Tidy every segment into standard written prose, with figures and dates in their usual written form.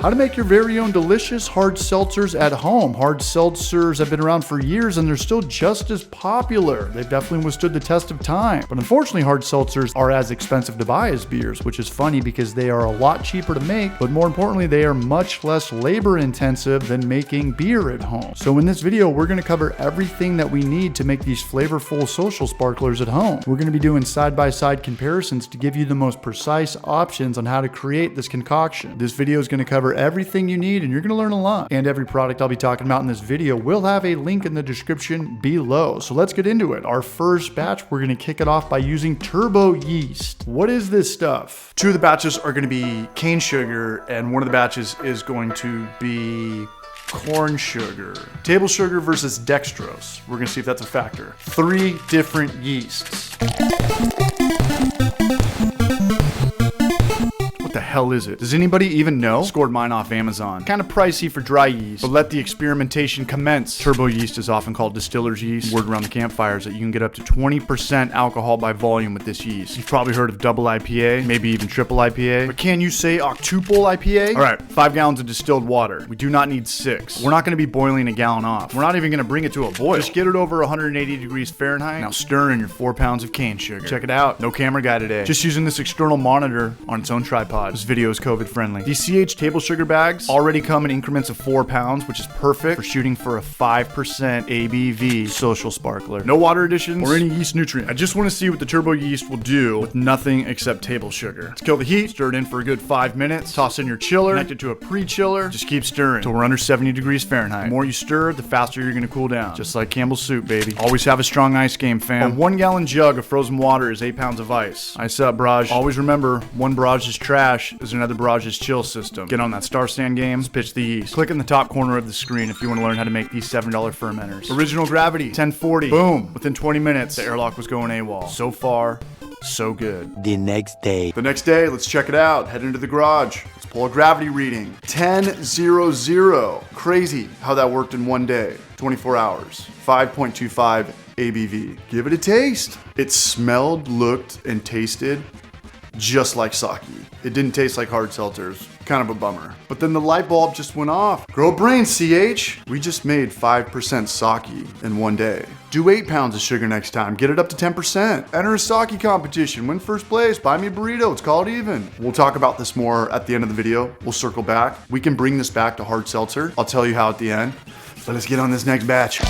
How to make your very own delicious hard seltzers at home. Hard seltzers have been around for years and they're still just as popular. They've definitely withstood the test of time. But unfortunately, hard seltzers are as expensive to buy as beers, which is funny because they are a lot cheaper to make, but more importantly, they are much less labor intensive than making beer at home. So in this video, we're going to cover everything that we need to make these flavorful social sparklers at home. We're going to be doing side-by-side comparisons to give you the most precise options on how to create this concoction. This video is going to cover everything you need and you're going to learn a lot. And every product I'll be talking about in this video will have a link in the description below. So let's get into it. Our first batch, we're going to kick it off by using turbo yeast. What is this stuff? Two of the batches are going to be cane sugar and one of the batches is going to be corn sugar. Table sugar versus dextrose. We're going to see if that's a factor. 3 different yeasts. What the hell is it? Does anybody even know? Scored mine off Amazon. Kind of pricey for dry yeast, but let the experimentation commence. Turbo yeast is often called distiller's yeast. Word around the campfire is that you can get up to 20% alcohol by volume with this yeast. You've probably heard of double IPA, maybe even triple IPA, but can you say octuple IPA? All right, 5 gallons of distilled water. We do not need 6. We're not going to be boiling a gallon off. We're not even going to bring it to a boil. Just get it over 180 degrees Fahrenheit. Now stir in your 4 pounds of cane sugar. Check it out. No camera guy today. Just using this external monitor on its own tripod. This video is COVID friendly. These CH table sugar bags already come in increments of 4 pounds, which is perfect for shooting for a 5% ABV social sparkler. No water additions or any yeast nutrient. I just want to see what the turbo yeast will do with nothing except table sugar. Let's kill the heat, stir it in for a good 5 minutes, toss in your chiller, connect it to a pre-chiller, just keep stirring until we're under 70 degrees Fahrenheit. The more you stir, the faster you're going to cool down. Just like Campbell's soup, baby. Always have a strong ice game, fam. A 1 gallon jug of frozen water is 8 pounds of ice. Ice up, barrage. Always remember, one barage's trash is another barage's chill system. Get on that Star Stand game, pitch the yeast. Click in the top corner of the screen if you want to learn how to make these $7 fermenters. Original gravity, 1040. Boom. Within 20 minutes, the airlock was going AWOL. So far, so good. The next day, let's check it out. Head into the garage. Let's pull a gravity reading. 1000. Crazy how that worked in one day. 24 hours. 5.25 ABV. Give it a taste. It smelled, looked, and tasted just like sake. It didn't taste like hard seltzers. Kind of a bummer. But then the light bulb just went off. Grow brains, CH. We just made 5% sake in one day. Do 8 pounds of sugar next time. Get it up to 10%. Enter a sake competition. Win first place. Buy me a burrito. Let's call it even. We'll talk about this more at the end of the video. We'll circle back. We can bring this back to hard seltzer. I'll tell you how at the end. Let us get on this next batch.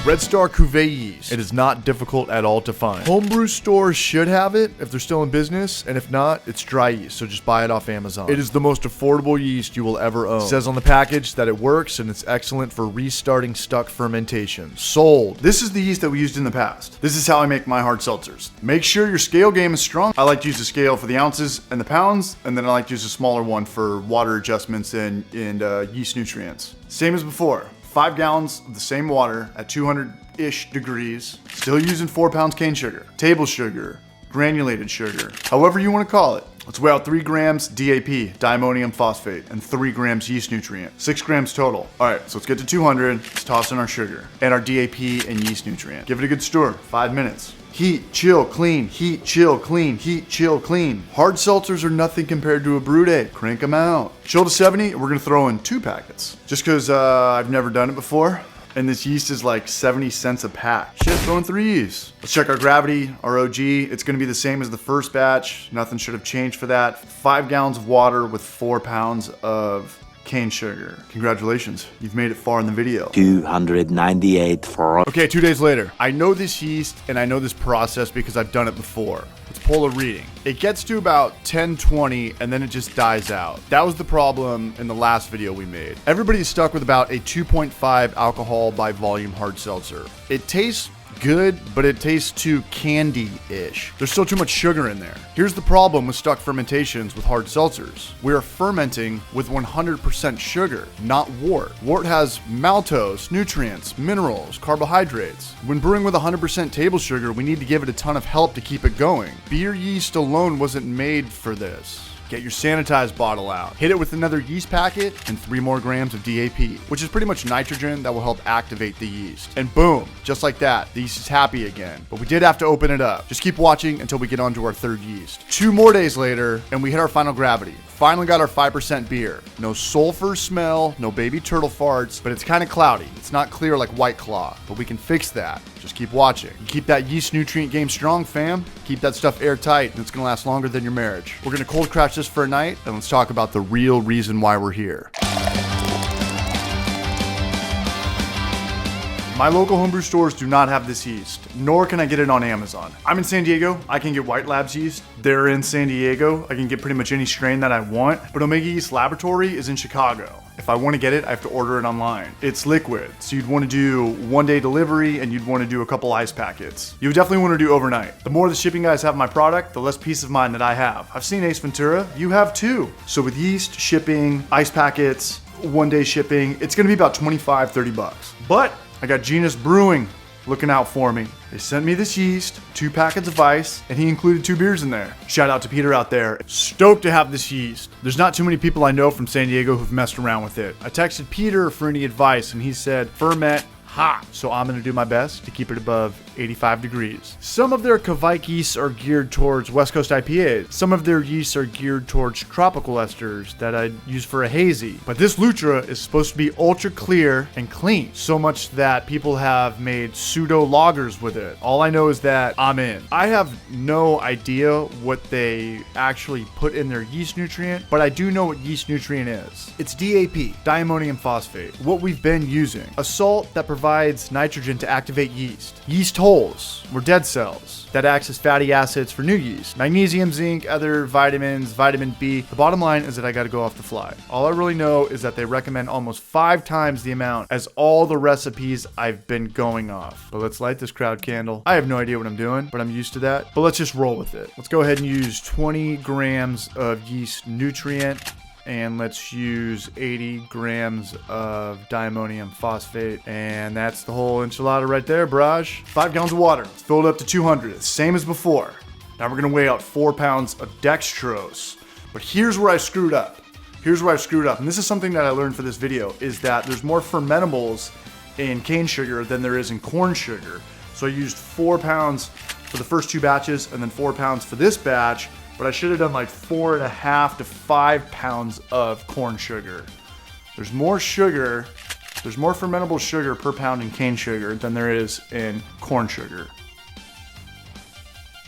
Red Star CUVEE yeast. It is not difficult at all to find. Homebrew stores should have it if they're still in business, and if not, it's dry yeast, so just buy it off Amazon. It is the most affordable yeast you will ever own. It says on the package that it works, and it's excellent for restarting stuck fermentation. Sold. This is the yeast that we used in the past. This is how I make my hard seltzers. Make sure your scale game is strong. I like to use a scale for the ounces and the pounds, and then I like to use a smaller one for water adjustments and yeast nutrients. Same as before. 5 gallons of the same water at 200-ish degrees, still using 4 pounds cane sugar, table sugar, granulated sugar, however you want to call it. Let's weigh out 3 grams DAP, diammonium phosphate, and 3 grams yeast nutrient. 6 grams total. All right, so let's get to 200. Let's toss in our sugar and our DAP and yeast nutrient. Give it a good stir, 5 minutes. Heat, chill, clean, heat, chill, clean, heat, chill, clean. Hard seltzers are nothing compared to a brew day. Crank them out. Chill to 70, we're gonna throw in 2 packets. Just cause I've never done it before. And this yeast is like 70 cents a pack. Shit, throwing 3 yeast. Let's check our gravity, our OG. It's gonna be the same as the first batch. Nothing should have changed for that. 5 gallons of water with 4 pounds of cane sugar. Congratulations, you've made it far in the video. 298 for... Okay, 2 days later. I know this yeast and I know this process because I've done it before. Let's pull a reading. It gets to about 1020 and then it just dies out. That was the problem in the last video we made. Everybody's stuck with about a 2.5 alcohol by volume hard seltzer. It tastes good, but it tastes too candy-ish. There's still too much sugar in there. Here's the problem with stuck fermentations with hard seltzers. We are fermenting with 100% sugar, not wort. Wort has maltose, nutrients, minerals, carbohydrates. When brewing with 100% table sugar, we need to give it a ton of help to keep it going. Beer yeast alone wasn't made for this. Get your sanitized bottle out. Hit it with another yeast packet and 3 more grams of DAP, which is pretty much nitrogen that will help activate the yeast. And boom, just like that, the yeast is happy again. But we did have to open it up. Just keep watching until we get onto our 3rd yeast. 2 more days later, and we hit our final gravity. Finally got our 5% beer. No sulfur smell, no baby turtle farts, but it's kind of cloudy. It's not clear like White Claw, but we can fix that. Just keep watching. You keep that yeast nutrient game strong, fam. Keep that stuff airtight, and it's gonna last longer than your marriage. We're gonna cold crash this for a night, and let's talk about the real reason why we're here. My local homebrew stores do not have this yeast, nor can I get it on Amazon. I'm in San Diego, I can get White Labs yeast. They're in San Diego, I can get pretty much any strain that I want, but Omega Yeast Laboratory is in Chicago. If I want to get it, I have to order it online. It's liquid, so you'd want to do 1-day delivery and you'd want to do a couple ice packets. You would definitely want to do overnight. The more the shipping guys have my product, the less peace of mind that I have. I've seen Ace Ventura, you have too. So with yeast, shipping, ice packets, 1-day shipping, it's going to be about $25-30. But I got Genus Brewing looking out for me. They sent me this yeast, 2 packets of ice, and he included 2 beers in there. Shout out to Peter out there. Stoked to have this yeast. There's not too many people I know from San Diego who've messed around with it. I texted Peter for any advice, and he said, ferment hot. So I'm gonna do my best to keep it above 85 degrees. Some of their Kveik yeasts are geared towards West Coast IPAs. Some of their yeasts are geared towards tropical esters that I'd use for a hazy. But this Lutra is supposed to be ultra clear and clean, so much that people have made pseudo lagers with it. All I know is that I'm in. I have no idea what they actually put in their yeast nutrient, but I do know what yeast nutrient is. It's DAP, diammonium phosphate, what we've been using. A salt that provides nitrogen to activate yeast. Yeast holes were dead cells that acts as fatty acids for new yeast. Magnesium, zinc, other vitamins, vitamin B. The bottom line is that I gotta go off the fly. All I really know is that they recommend almost 5 times the amount as all the recipes I've been going off. But let's light this crowd candle. I have no idea what I'm doing, but I'm used to that. But let's just roll with it. Let's go ahead and use 20 grams of yeast nutrient. And let's use 80 grams of diammonium phosphate. And that's the whole enchilada right there, Barrage. 5 gallons of water. Let's fill it up to 200, same as before. Now we're gonna weigh out 4 pounds of dextrose. But here's where I screwed up. And this is something that I learned for this video, is that there's more fermentables in cane sugar than there is in corn sugar. So I used 4 pounds for the first 2 batches and then 4 pounds for this batch. But I should have done like 4.5 to 5 pounds of corn sugar. There's more sugar, there's more fermentable sugar per pound in cane sugar than there is in corn sugar.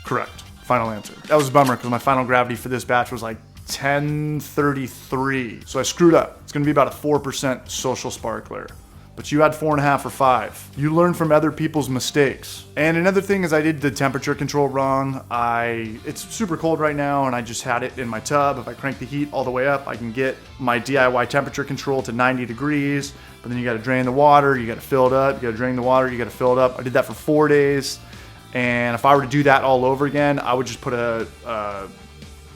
Correct. Final answer. That was a bummer because my final gravity for this batch was like 1033. So I screwed up. It's gonna be about a 4% social sparkler. But you had 4.5 or 5. You learn from other people's mistakes. And another thing is I did the temperature control wrong. It's super cold right now and I just had it in my tub. If I crank the heat all the way up, I can get my DIY temperature control to 90 degrees, but then you gotta drain the water, you gotta fill it up, you gotta drain the water, you gotta fill it up. I did that for 4 days. And if I were to do that all over again, I would just put a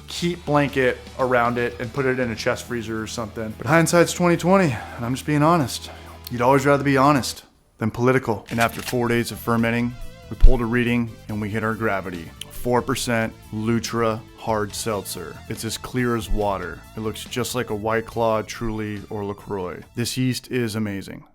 heat blanket around it and put it in a chest freezer or something. But hindsight's 2020, and I'm just being honest. You'd always rather be honest than political. And after 4 days of fermenting, we pulled a reading and we hit our gravity. 4% Lutra hard seltzer. It's as clear as water. It looks just like a White Claw, Truly, or LaCroix. This yeast is amazing.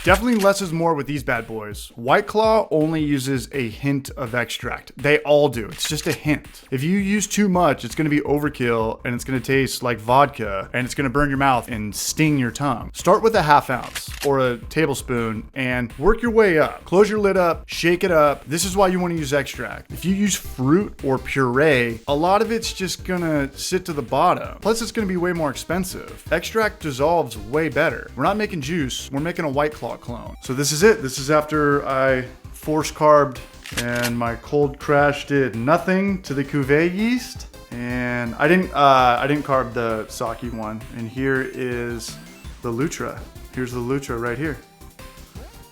Definitely less is more with these bad boys. White Claw only uses a hint of extract. They all do. It's just a hint. If you use too much, it's gonna be overkill and it's gonna taste like vodka and it's gonna burn your mouth and sting your tongue. Start with a 1/2 ounce or a tablespoon and work your way up. Close your lid up, shake it up. This is why you wanna use extract. If you use fruit or puree, a lot of it's just gonna sit to the bottom. Plus it's gonna be way more expensive. Extract dissolves way better. We're not making juice, we're making a White Claw clone. So this is it. This is after I force carbed and my cold crash did nothing to the CUVEE yeast. And I didn't carb the sake one. And here is the Lutra. Here's the Lutra right here.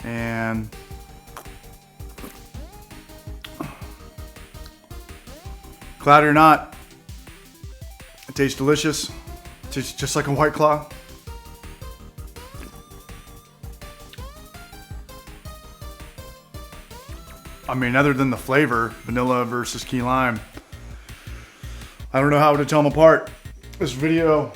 And cloudy or not, it tastes delicious. It tastes just like a White Claw. I mean, other than the flavor, vanilla versus key lime, I don't know how to tell them apart. This video,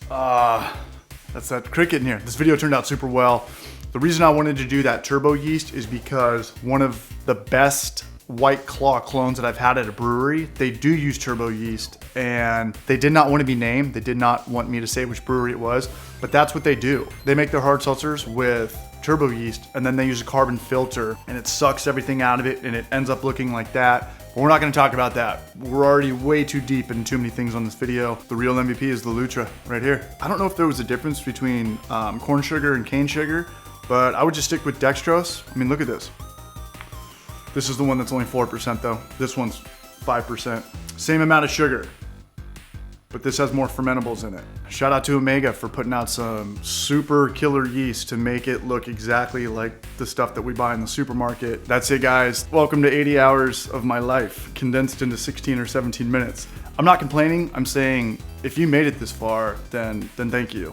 that's that cricket in here. This video turned out super well. The reason I wanted to do that turbo yeast is because one of the best White Claw clones that I've had at a brewery, they do use turbo yeast, and they did not want to be named. They did not want me to say which brewery it was, but that's what they do. They make their hard seltzers with turbo yeast, and then they use a carbon filter, and it sucks everything out of it, and it ends up looking like that. But we're not going to talk about that. We're already way too deep in too many things on this video. The real MVP is the Lutra right here. I don't know if there was a difference between corn sugar and cane sugar, but I would just stick with dextrose. I mean, look at this. This is the one that's only 4% though. This one's 5%. Same amount of sugar, but this has more fermentables in it. Shout out to Omega for putting out some super killer yeast to make it look exactly like the stuff that we buy in the supermarket. That's it, guys. Welcome to 80 hours of my life, condensed into 16 or 17 minutes. I'm not complaining. I'm saying if you made it this far, then thank you.